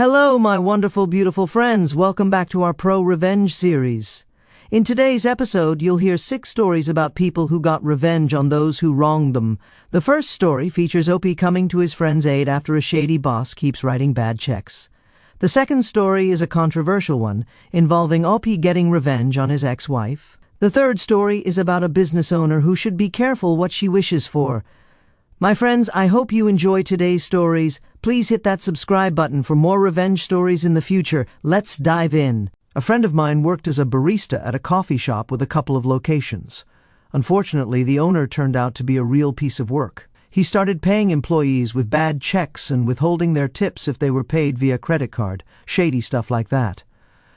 Hello, my wonderful, beautiful friends. Welcome back to our Pro Revenge series. In today's episode, you'll hear 6 stories about people who got revenge on those who wronged them. The first story features OP coming to his friend's aid after a shady boss keeps writing bad checks. The second story is a controversial one, involving OP getting revenge on his ex-wife. The third story is about a business owner who should be careful what she wishes for. My friends, I hope you enjoy today's stories. Please hit that subscribe button for more revenge stories in the future. Let's dive in. A friend of mine worked as a barista at a coffee shop with a couple of locations. Unfortunately, the owner turned out to be a real piece of work. He started paying employees with bad checks and withholding their tips if they were paid via credit card, shady stuff like that.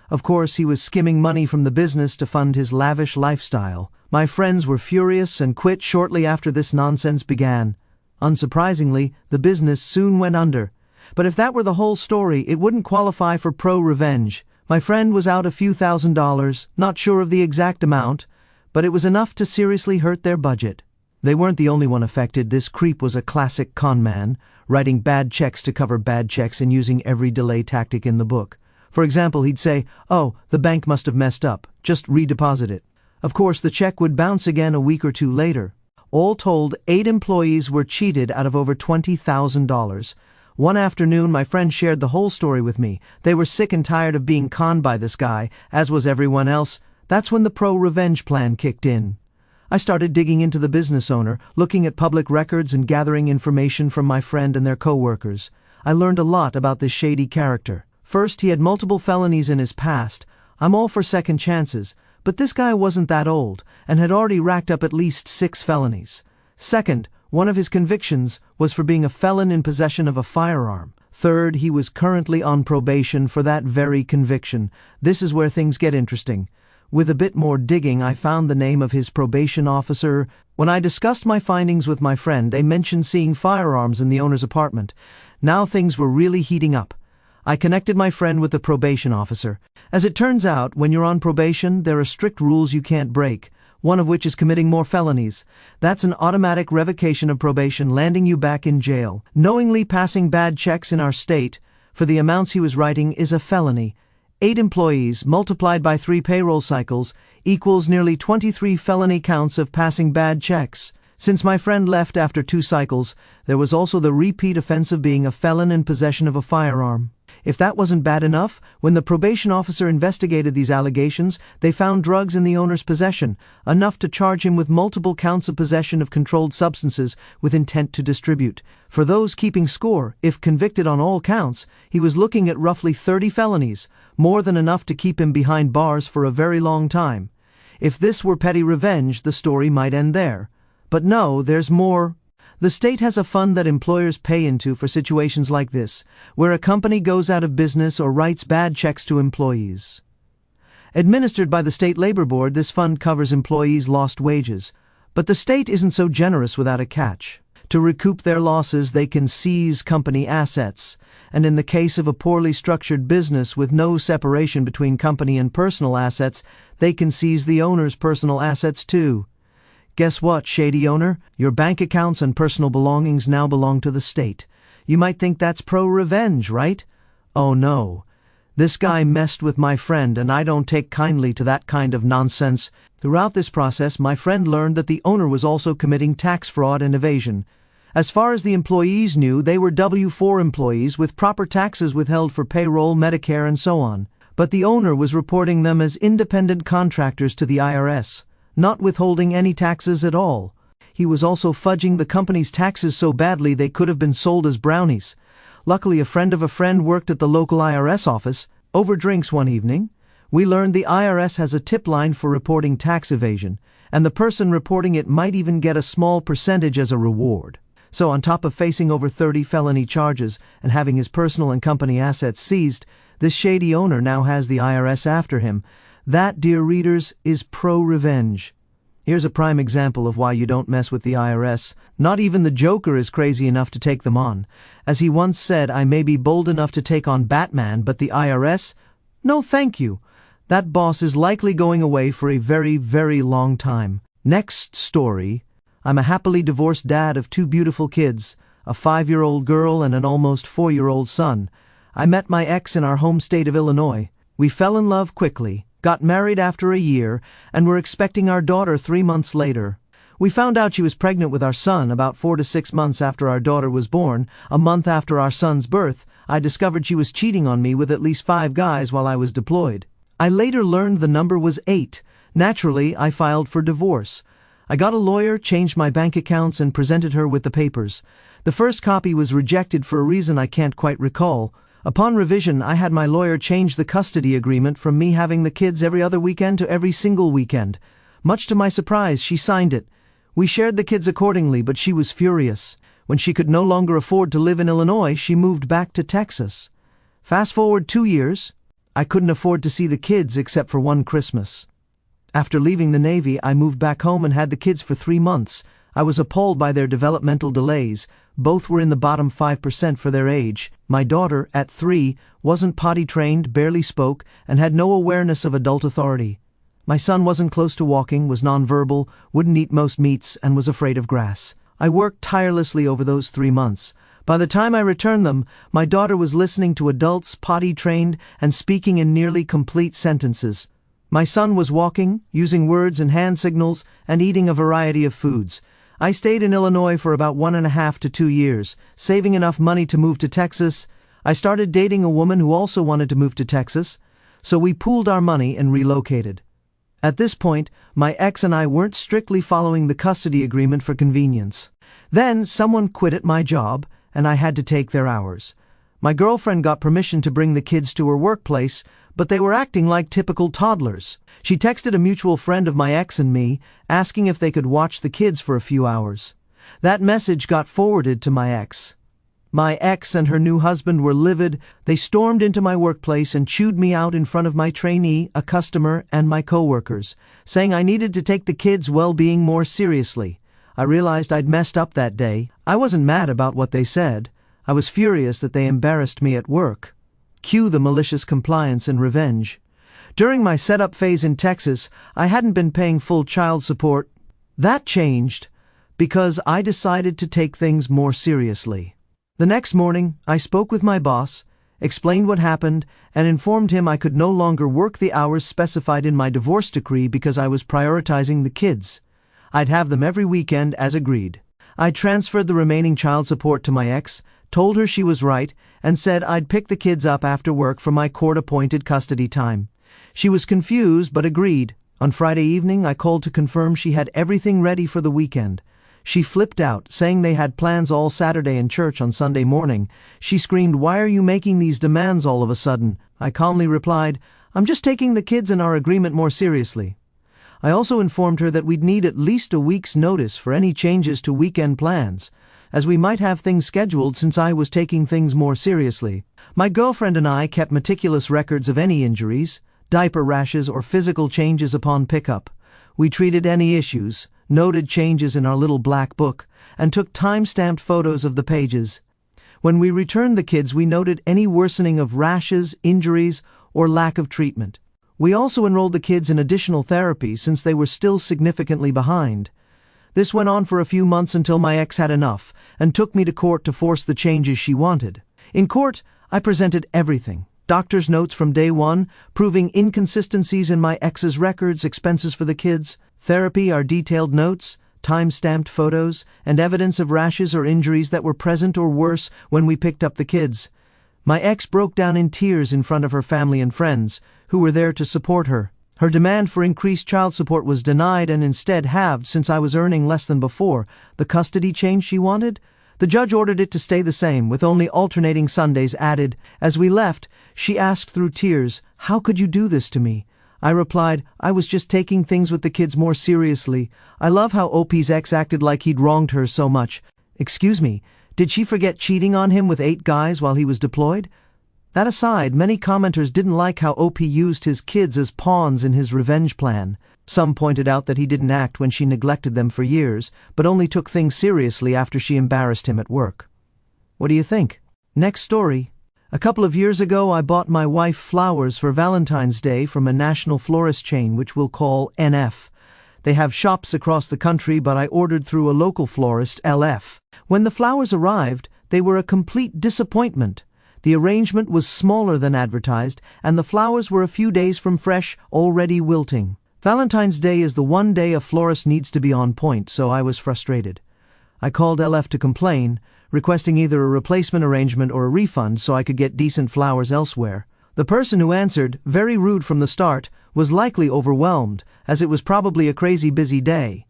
Of course, he was skimming money from the business to fund his lavish lifestyle. My friends were furious and quit shortly after this nonsense began. Unsurprisingly, the business soon went under. But if that were the whole story, it wouldn't qualify for pro-revenge. My friend was out a few $1,000s, not sure of the exact amount, but it was enough to seriously hurt their budget. They weren't the only one affected. This creep was a classic con man, writing bad checks to cover bad checks and using every delay tactic in the book. For example, he'd say, "Oh, the bank must have messed up. Just redeposit it." Of course, the check would bounce again a week or two later. All told, 8 employees were cheated out of over $20,000. One afternoon, my friend shared the whole story with me. They were sick and tired of being conned by this guy, as was everyone else. That's when the pro-revenge plan kicked in. I started digging into the business owner, looking at public records and gathering information from my friend and their co-workers. I learned a lot about this shady character. First, he had multiple felonies in his past. I'm all for second chances. But this guy wasn't that old, and had already racked up at least 6 felonies. Second, one of his convictions was for being a felon in possession of a firearm. Third, he was currently on probation for that very conviction. This is where things get interesting. With a bit more digging, I found the name of his probation officer. When I discussed my findings with my friend, they mentioned seeing firearms in the owner's apartment. Now things were really heating up. I connected my friend with the probation officer. As it turns out, when you're on probation, there are strict rules you can't break, one of which is committing more felonies. That's an automatic revocation of probation, landing you back in jail. Knowingly passing bad checks in our state for the amounts he was writing is a felony. 8 employees multiplied by 3 payroll cycles equals nearly 23 felony counts of passing bad checks. Since my friend left after 2 cycles, there was also the repeat offense of being a felon in possession of a firearm. If that wasn't bad enough, when the probation officer investigated these allegations, they found drugs in the owner's possession, enough to charge him with multiple counts of possession of controlled substances with intent to distribute. For those keeping score, if convicted on all counts, he was looking at roughly 30 felonies, more than enough to keep him behind bars for a very long time. If this were petty revenge, the story might end there. But no, there's more. The state has a fund that employers pay into for situations like this, where a company goes out of business or writes bad checks to employees. Administered by the State Labor Board, this fund covers employees' lost wages. But the state isn't so generous without a catch. To recoup their losses, they can seize company assets. And in the case of a poorly structured business with no separation between company and personal assets, they can seize the owner's personal assets too. Guess what, shady owner? Your bank accounts and personal belongings now belong to the state. You might think that's pro-revenge, right? Oh no. This guy messed with my friend, and I don't take kindly to that kind of nonsense. Throughout this process, my friend learned that the owner was also committing tax fraud and evasion. As far as the employees knew, they were W-4 employees with proper taxes withheld for payroll, Medicare, and so on. But the owner was reporting them as independent contractors to the IRS. Not withholding any taxes at all. He was also fudging the company's taxes so badly they could have been sold as brownies. Luckily, a friend of a friend worked at the local IRS office. Over drinks one evening, we learned the IRS has a tip line for reporting tax evasion, and the person reporting it might even get a small percentage as a reward. So on top of facing over 30 felony charges and having his personal and company assets seized, this shady owner now has the IRS after him. That, dear readers, is pro-revenge. Here's a prime example of why you don't mess with the IRS. Not even the Joker is crazy enough to take them on. As he once said, I may be bold enough to take on Batman, but the IRS? No thank you. That boss is likely going away for a very, very long time. Next story. I'm a happily divorced dad of 2 beautiful kids, a 5-year-old girl and an almost 4-year-old son. I met my ex in our home state of Illinois. We fell in love quickly, got married after a year, and were expecting our daughter 3 months later. We found out she was pregnant with our son about 4 to 6 months after our daughter was born. A month after our son's birth, I discovered she was cheating on me with at least 5 guys while I was deployed. I later learned the number was 8. Naturally, I filed for divorce. I got a lawyer, changed my bank accounts, and presented her with the papers. The first copy was rejected for a reason I can't quite recall. Upon revision, I had my lawyer change the custody agreement from me having the kids every other weekend to every single weekend. Much to my surprise, she signed it. We shared the kids accordingly, but she was furious. When she could no longer afford to live in Illinois, she moved back to Texas. Fast forward 2 years, I couldn't afford to see the kids except for one Christmas. After leaving the Navy, I moved back home and had the kids for 3 months. I was appalled by their developmental delays. Both were in the bottom 5% for their age. My daughter, at 3, wasn't potty trained, barely spoke, and had no awareness of adult authority. My son wasn't close to walking, was nonverbal, wouldn't eat most meats, and was afraid of grass. I worked tirelessly over those 3 months. By the time I returned them, my daughter was listening to adults, potty trained, and speaking in nearly complete sentences. My son was walking, using words and hand signals, and eating a variety of foods. I stayed in Illinois for about 1.5 to 2 years, saving enough money to move to Texas. I started dating a woman who also wanted to move to Texas, so we pooled our money and relocated. At this point, my ex and I weren't strictly following the custody agreement for convenience. Then someone quit at my job, and I had to take their hours. My girlfriend got permission to bring the kids to her workplace, but they were acting like typical toddlers. She texted a mutual friend of my ex and me, asking if they could watch the kids for a few hours. That message got forwarded to my ex. My ex and her new husband were livid. They stormed into my workplace and chewed me out in front of my trainee, a customer, and my coworkers, saying I needed to take the kids' well-being more seriously. I realized I'd messed up that day. I wasn't mad about what they said. I was furious that they embarrassed me at work. Cue the malicious compliance and revenge. During my setup phase in Texas, I hadn't been paying full child support. That changed because I decided to take things more seriously. The next morning, I spoke with my boss, explained what happened, and informed him I could no longer work the hours specified in my divorce decree because I was prioritizing the kids. I'd have them every weekend as agreed. I transferred the remaining child support to my ex, told her she was right, and said I'd pick the kids up after work for my court-appointed custody time. She was confused but agreed. On Friday evening, I called to confirm she had everything ready for the weekend. She flipped out, saying they had plans all Saturday and church on Sunday morning. She screamed, "Why are you making these demands all of a sudden?" I calmly replied, "I'm just taking the kids and our agreement more seriously." I also informed her that we'd need at least a week's notice for any changes to weekend plans, as we might have things scheduled since I was taking things more seriously. My girlfriend and I kept meticulous records of any injuries, diaper rashes, or physical changes upon pickup. We treated any issues, noted changes in our little black book, and took time-stamped photos of the pages. When we returned the kids, we noted any worsening of rashes, injuries, or lack of treatment. We also enrolled the kids in additional therapy since they were still significantly behind. This went on for a few months until my ex had enough and took me to court to force the changes she wanted. In court, I presented everything. Doctor's notes from day one, proving inconsistencies in my ex's records, expenses for the kids. Therapy, our detailed notes, time-stamped photos, and evidence of rashes or injuries that were present or worse when we picked up the kids. My ex broke down in tears in front of her family and friends, who were there to support her. Her demand for increased child support was denied and instead halved since I was earning less than before. The custody change she wanted? The judge ordered it to stay the same, with only alternating Sundays added. As we left, she asked through tears, "How could you do this to me?" I replied, "I was just taking things with the kids more seriously. I love how OP's ex acted like he'd wronged her so much." Excuse me, did she forget cheating on him with 8 guys while he was deployed? That aside, many commenters didn't like how OP used his kids as pawns in his revenge plan. Some pointed out that he didn't act when she neglected them for years, but only took things seriously after she embarrassed him at work. What do you think? Next story. A couple of years ago, I bought my wife flowers for Valentine's Day from a national florist chain which we'll call NF. They have shops across the country, but I ordered through a local florist, LF. When the flowers arrived, they were a complete disappointment. The arrangement was smaller than advertised, and the flowers were a few days from fresh, already wilting. Valentine's Day is the one day a florist needs to be on point, so I was frustrated. I called LF to complain, requesting either a replacement arrangement or a refund so I could get decent flowers elsewhere. The person who answered, very rude from the start, was likely overwhelmed, as it was probably a crazy busy day.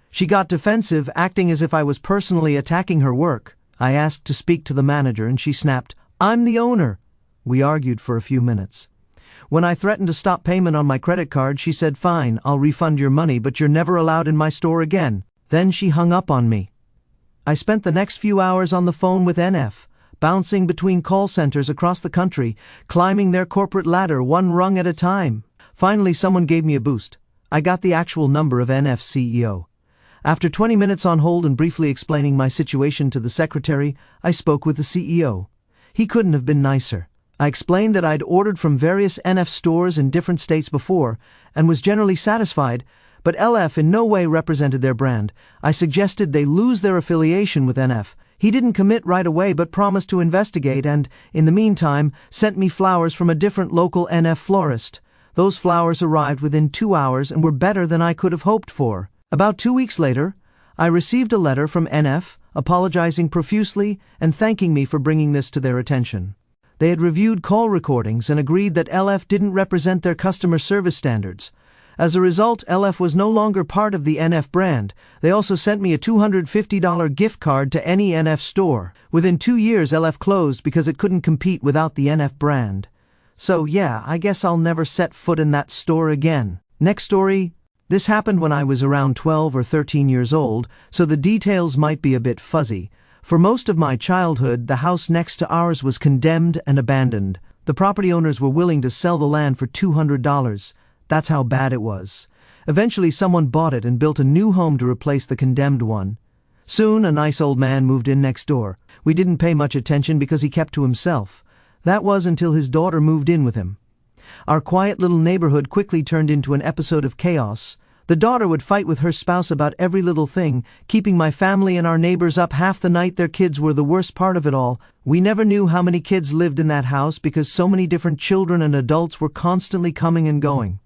She got defensive, acting as if I was personally attacking her work. I asked to speak to the manager and she snapped, "I'm the owner." We argued for a few minutes. When I threatened to stop payment on my credit card, she said, "Fine, I'll refund your money, but you're never allowed in my store again." Then she hung up on me. I spent the next few hours on the phone with NF, bouncing between call centers across the country, climbing their corporate ladder one rung at a time. Finally, someone gave me a boost. I got the actual number of NF's CEO. After 20 minutes on hold and briefly explaining my situation to the secretary, I spoke with the CEO. He couldn't have been nicer. I explained that I'd ordered from various NF stores in different states before, and was generally satisfied, but LF in no way represented their brand. I suggested they lose their affiliation with NF. He didn't commit right away but promised to investigate and, in the meantime, sent me flowers from a different local NF florist. Those flowers arrived within 2 hours and were better than I could have hoped for. About 2 weeks later, I received a letter from NF, apologizing profusely and thanking me for bringing this to their attention. They had reviewed call recordings and agreed that LF didn't represent their customer service standards. As a result, LF was no longer part of the NF brand. They also sent me a $250 gift card to any NF store. Within 2 years, LF closed because it couldn't compete without the NF brand. So yeah, I guess I'll never set foot in that store again. Next story. This happened when I was around 12 or 13 years old, so the details might be a bit fuzzy. For most of my childhood, the house next to ours was condemned and abandoned. The property owners were willing to sell the land for $200. That's how bad it was. Eventually, someone bought it and built a new home to replace the condemned one. Soon, a nice old man moved in next door. We didn't pay much attention because he kept to himself. That was until his daughter moved in with him. Our quiet little neighborhood quickly turned into an episode of chaos. The daughter would fight with her spouse about every little thing, keeping my family and our neighbors up half the night. Their kids were the worst part of it all. We never knew how many kids lived in that house because so many different children and adults were constantly coming and going.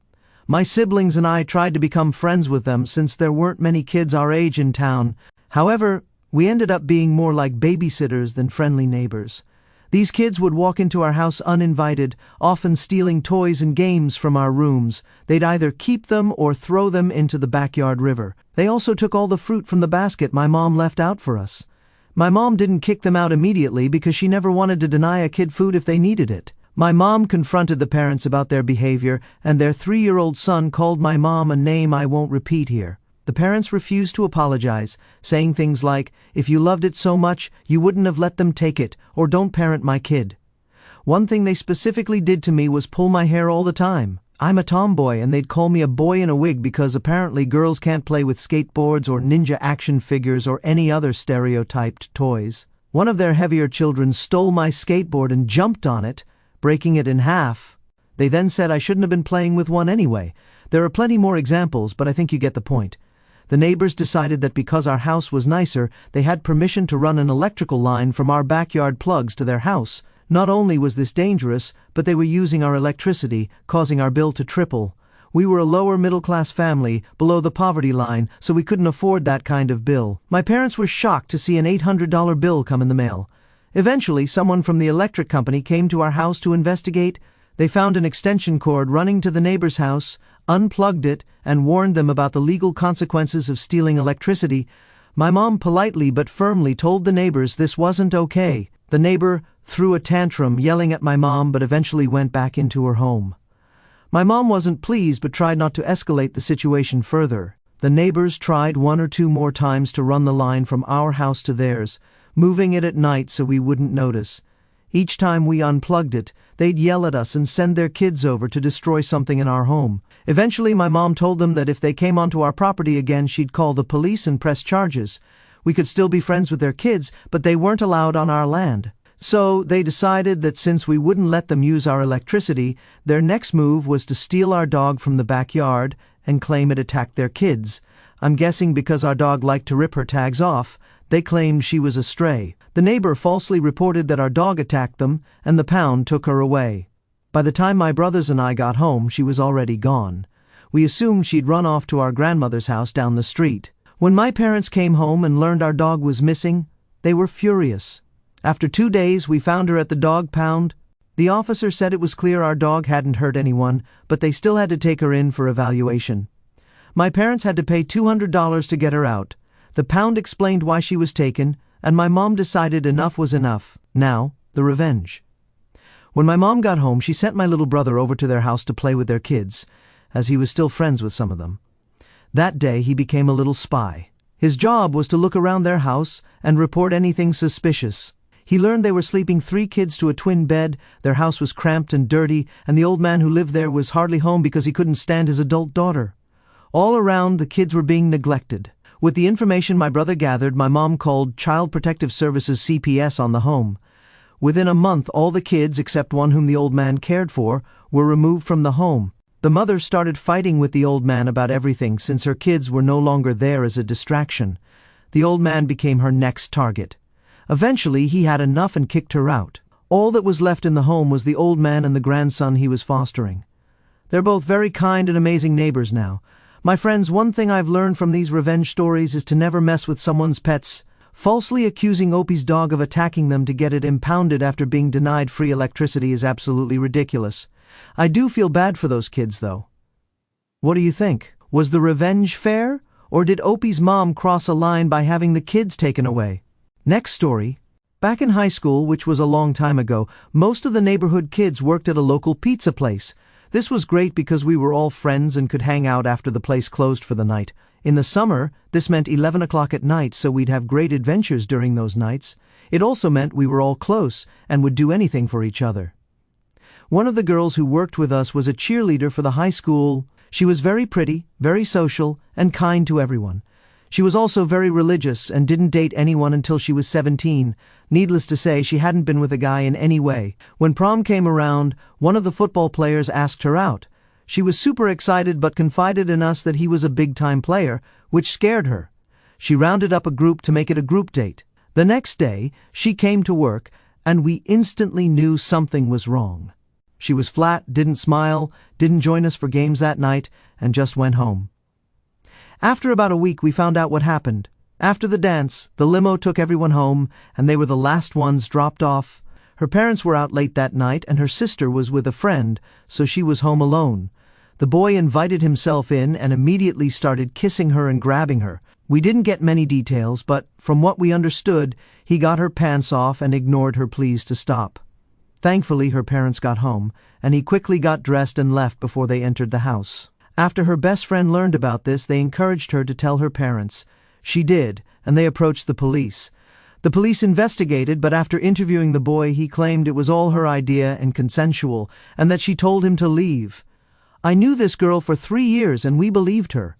My siblings and I tried to become friends with them since there weren't many kids our age in town. However, we ended up being more like babysitters than friendly neighbors. These kids would walk into our house uninvited, often stealing toys and games from our rooms. They'd either keep them or throw them into the backyard river. They also took all the fruit from the basket my mom left out for us. My mom didn't kick them out immediately because she never wanted to deny a kid food if they needed it. My mom confronted the parents about their behavior, and their 3-year-old son called my mom a name I won't repeat here. The parents refused to apologize, saying things like, "If you loved it so much, you wouldn't have let them take it," or "Don't parent my kid." One thing they specifically did to me was pull my hair all the time. I'm a tomboy, and they'd call me a boy in a wig because apparently girls can't play with skateboards or ninja action figures or any other stereotyped toys. One of their heavier children stole my skateboard and jumped on it, breaking it in half. They then said I shouldn't have been playing with one anyway. There are plenty more examples, but I think you get the point. The neighbors decided that because our house was nicer, they had permission to run an electrical line from our backyard plugs to their house. Not only was this dangerous, but they were using our electricity, causing our bill to triple. We were a lower middle-class family, below the poverty line, so we couldn't afford that kind of bill. My parents were shocked to see an $800 bill come in the mail. Eventually, someone from the electric company came to our house to investigate. They found an extension cord running to the neighbor's house, unplugged it, and warned them about the legal consequences of stealing electricity. My mom politely but firmly told the neighbors this wasn't okay. The neighbor threw a tantrum, yelling at my mom, but eventually went back into her home. My mom wasn't pleased but tried not to escalate the situation further. The neighbors tried 1 or 2 more times to run the line from our house to theirs, moving it at night so we wouldn't notice. Each time we unplugged it, they'd yell at us and send their kids over to destroy something in our home. Eventually, my mom told them that if they came onto our property again, she'd call the police and press charges. We could still be friends with their kids, but they weren't allowed on our land. So they decided that since we wouldn't let them use our electricity, their next move was to steal our dog from the backyard and claim it attacked their kids. I'm guessing because our dog liked to rip her tags off, They claimed she was a stray. The neighbor falsely reported that our dog attacked them, and the pound took her away. By the time my brothers and I got home, she was already gone. We assumed she'd run off to our grandmother's house down the street. When my parents came home and learned our dog was missing, they were furious. After 2 days, we found her at the dog pound. The officer said it was clear our dog hadn't hurt anyone, but they still had to take her in for evaluation. My parents had to pay $200 to get her out. The pound explained why she was taken, and my mom decided enough was enough. Now, the revenge. When my mom got home, she sent my little brother over to their house to play with their kids, as he was still friends with some of them. That day, he became a little spy. His job was to look around their house and report anything suspicious. He learned they were sleeping 3 kids to a twin bed, their house was cramped and dirty, and the old man who lived there was hardly home because he couldn't stand his adult daughter. All around, the kids were being neglected. With the information my brother gathered, my mom called Child Protective Services CPS on the home. Within a month, all the kids, except one whom the old man cared for, were removed from the home. The mother started fighting with the old man about everything since her kids were no longer there as a distraction. The old man became her next target. Eventually, he had enough and kicked her out. All that was left in the home was the old man and the grandson he was fostering. They're both very kind and amazing neighbors now. My friends, one thing I've learned from these revenge stories is to never mess with someone's pets. Falsely accusing Opie's dog of attacking them to get it impounded after being denied free electricity is absolutely ridiculous. I do feel bad for those kids, though. What do you think? Was the revenge fair? Or did Opie's mom cross a line by having the kids taken away? Next story. Back in high school, which was a long time ago, most of the neighborhood kids worked at a local pizza place. This was great because we were all friends and could hang out after the place closed for the night. In the summer, this meant 11 o'clock at night, so we'd have great adventures during those nights. It also meant we were all close and would do anything for each other. One of the girls who worked with us was a cheerleader for the high school. She was very pretty, very social, and kind to everyone. She was also very religious and didn't date anyone until she was 17. Needless to say, she hadn't been with a guy in any way. When prom came around, one of the football players asked her out. She was super excited but confided in us that he was a big-time player, which scared her. She rounded up a group to make it a group date. The next day, she came to work, and we instantly knew something was wrong. She was flat, didn't smile, didn't join us for games that night, and just went home. After about a week, we found out what happened. After the dance, the limo took everyone home, and they were the last ones dropped off. Her parents were out late that night, and her sister was with a friend, so she was home alone. The boy invited himself in and immediately started kissing her and grabbing her. We didn't get many details, but from what we understood, he got her pants off and ignored her pleas to stop. Thankfully, her parents got home, and he quickly got dressed and left before they entered the house. After her best friend learned about this, they encouraged her to tell her parents. She did, and they approached the police. The police investigated, but after interviewing the boy, he claimed it was all her idea and consensual, and that she told him to leave. I knew this girl for 3 years, and we believed her.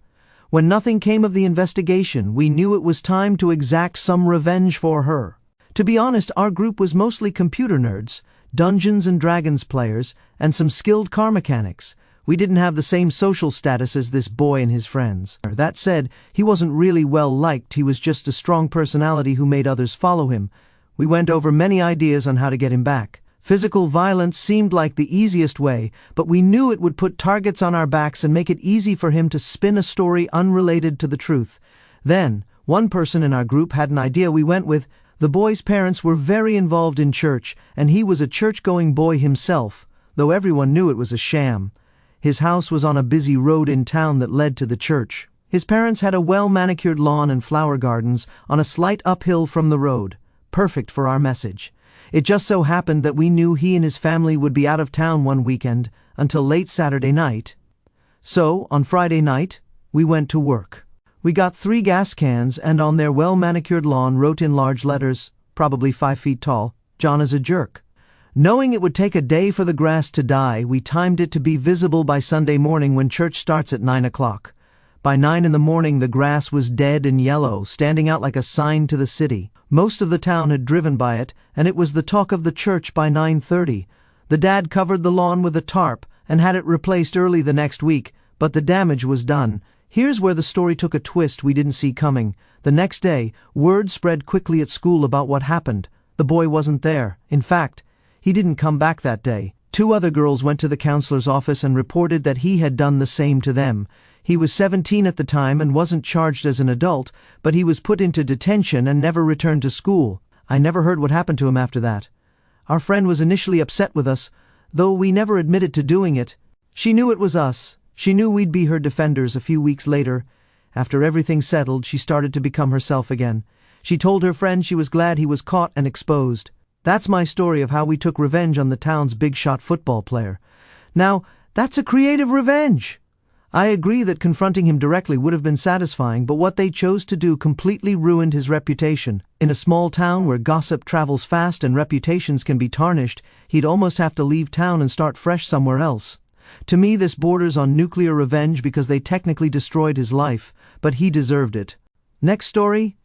When nothing came of the investigation, we knew it was time to exact some revenge for her. To be honest, our group was mostly computer nerds, Dungeons and Dragons players, and some skilled car mechanics. We didn't have the same social status as this boy and his friends. That said, he wasn't really well liked. He was just a strong personality who made others follow him. We went over many ideas on how to get him back. Physical violence seemed like the easiest way, but we knew it would put targets on our backs and make it easy for him to spin a story unrelated to the truth. Then, one person in our group had an idea we went with. The boy's parents were very involved in church, and he was a church-going boy himself, though everyone knew it was a sham. His house was on a busy road in town that led to the church. His parents had a well-manicured lawn and flower gardens on a slight uphill from the road, perfect for our message. It just so happened that we knew he and his family would be out of town one weekend until late Saturday night. So, on Friday night, we went to work. We got 3 gas cans and on their well-manicured lawn wrote in large letters, probably 5 feet tall, "John is a jerk." Knowing it would take a day for the grass to die, we timed it to be visible by Sunday morning when church starts at 9 o'clock. By 9 in the morning, the grass was dead and yellow, standing out like a sign to the city. Most of the town had driven by it, and it was the talk of the church by 9:30. The dad covered the lawn with a tarp and had it replaced early the next week, but the damage was done. Here's where the story took a twist we didn't see coming. The next day, word spread quickly at school about what happened. The boy wasn't there. In fact, he didn't come back that day. 2 other girls went to the counselor's office and reported that he had done the same to them. He was 17 at the time and wasn't charged as an adult, but he was put into detention and never returned to school. I never heard what happened to him after that. Our friend was initially upset with us, though we never admitted to doing it. She knew it was us. She knew we'd be her defenders. A few weeks later, after everything settled, she started to become herself again. She told her friend she was glad he was caught and exposed. That's my story of how we took revenge on the town's big-shot football player. Now, that's a creative revenge. I agree that confronting him directly would have been satisfying, but what they chose to do completely ruined his reputation. In a small town where gossip travels fast and reputations can be tarnished, he'd almost have to leave town and start fresh somewhere else. To me, this borders on nuclear revenge because they technically destroyed his life, but he deserved it. Next story.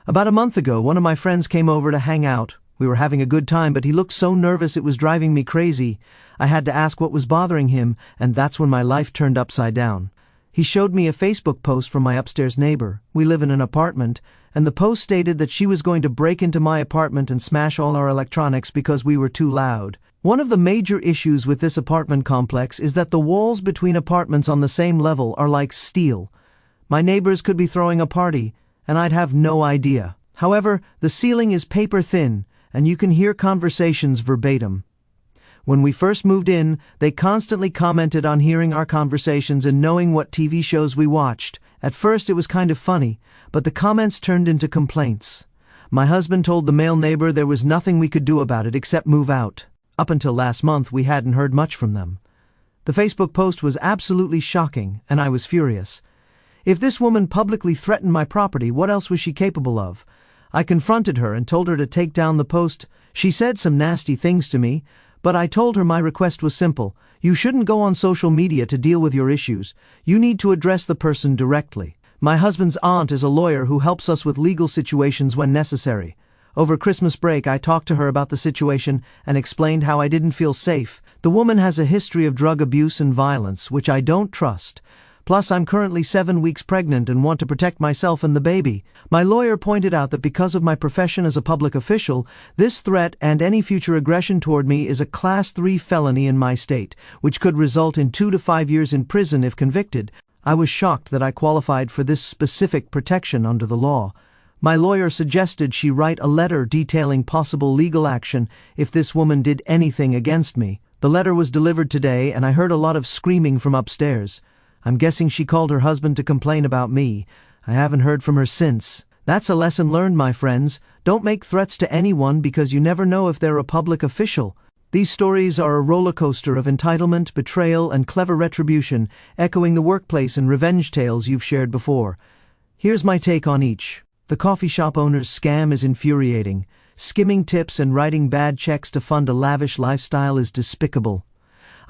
About a month ago, one of my friends came over to hang out. We were having a good time, but he looked so nervous it was driving me crazy. I had to ask what was bothering him, and that's when my life turned upside down. He showed me a Facebook post from my upstairs neighbor. We live in an apartment, and the post stated that she was going to break into my apartment and smash all our electronics because we were too loud. One of the major issues with this apartment complex is that the walls between apartments on the same level are like steel. My neighbors could be throwing a party, and I'd have no idea. However, the ceiling is paper thin, and you can hear conversations verbatim. When we first moved in, they constantly commented on hearing our conversations and knowing what TV shows we watched. At first it was kind of funny, but the comments turned into complaints. My husband told the male neighbor there was nothing we could do about it except move out. Up until last month, we hadn't heard much from them. The Facebook post was absolutely shocking, and I was furious. If this woman publicly threatened my property, what else was she capable of? I confronted her and told her to take down the post. She said some nasty things to me, but I told her my request was simple. You shouldn't go on social media to deal with your issues. You need to address the person directly. My husband's aunt is a lawyer who helps us with legal situations when necessary. Over Christmas break, I talked to her about the situation and explained how I didn't feel safe. The woman has a history of drug abuse and violence, which I don't trust. Plus, I'm currently 7 weeks pregnant and want to protect myself and the baby. My lawyer pointed out that because of my profession as a public official, this threat and any future aggression toward me is a Class 3 felony in my state, which could result in 2 to 5 years in prison if convicted. I was shocked that I qualified for this specific protection under the law. My lawyer suggested she write a letter detailing possible legal action if this woman did anything against me. The letter was delivered today, and I heard a lot of screaming from upstairs. I'm guessing she called her husband to complain about me. I haven't heard from her since. That's a lesson learned, my friends. Don't make threats to anyone because you never know if they're a public official. These stories are a roller coaster of entitlement, betrayal, and clever retribution, echoing the workplace and revenge tales you've shared before. Here's my take on each. The coffee shop owner's scam is infuriating. Skimming tips and writing bad checks to fund a lavish lifestyle is despicable.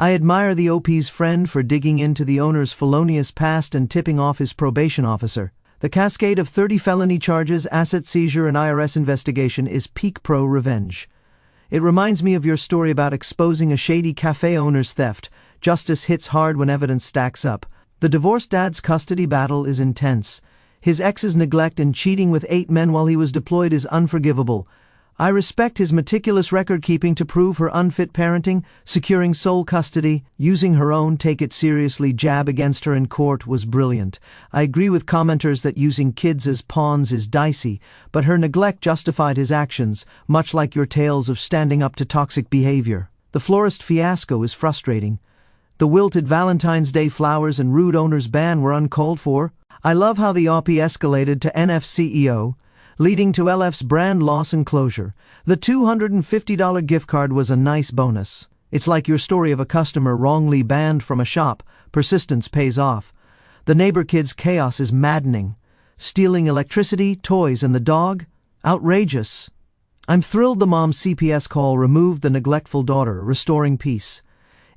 I admire the OP's friend for digging into the owner's felonious past and tipping off his probation officer. The cascade of 30 felony charges, asset seizure, and IRS investigation is peak pro revenge. It reminds me of your story about exposing a shady cafe owner's theft. Justice hits hard when evidence stacks up. The divorced dad's custody battle is intense. His ex's neglect and cheating with 8 men while he was deployed is unforgivable. I respect his meticulous record-keeping to prove her unfit parenting, securing sole custody, using her own take-it-seriously jab against her in court was brilliant. I agree with commenters that using kids as pawns is dicey, but her neglect justified his actions, much like your tales of standing up to toxic behavior. The Florist fiasco is frustrating. The wilted Valentine's Day flowers and rude owner's ban were uncalled for. I love how the OP escalated to NF CEO, leading to LF's brand loss and closure. The $250 gift card was a nice bonus. It's like your story of a customer wrongly banned from a shop. Persistence pays off. The neighbor kid's chaos is maddening. Stealing electricity, toys, and the dog? Outrageous. I'm thrilled the mom's CPS call removed the neglectful daughter, restoring peace.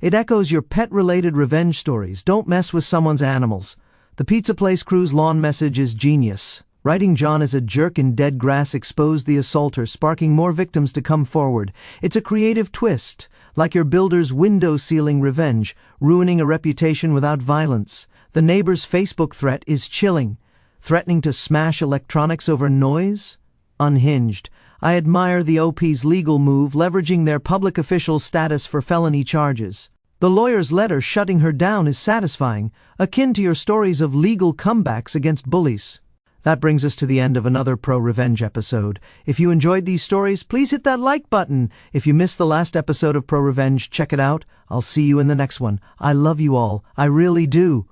It echoes your pet-related revenge stories. Don't mess with someone's animals. The pizza place crew's lawn message is genius. Writing John as a jerk in dead grass exposed the assaulter, sparking more victims to come forward. It's a creative twist, like your builder's window-sealing revenge, ruining a reputation without violence. The neighbor's Facebook threat is chilling. Threatening to smash electronics over noise? Unhinged. I admire the OP's legal move, leveraging their public official status for felony charges. The lawyer's letter shutting her down is satisfying, akin to your stories of legal comebacks against bullies. That brings us to the end of another Pro-Revenge episode. If you enjoyed these stories, please hit that like button. If you missed the last episode of Pro-Revenge, check it out. I'll see you in the next one. I love you all. I really do.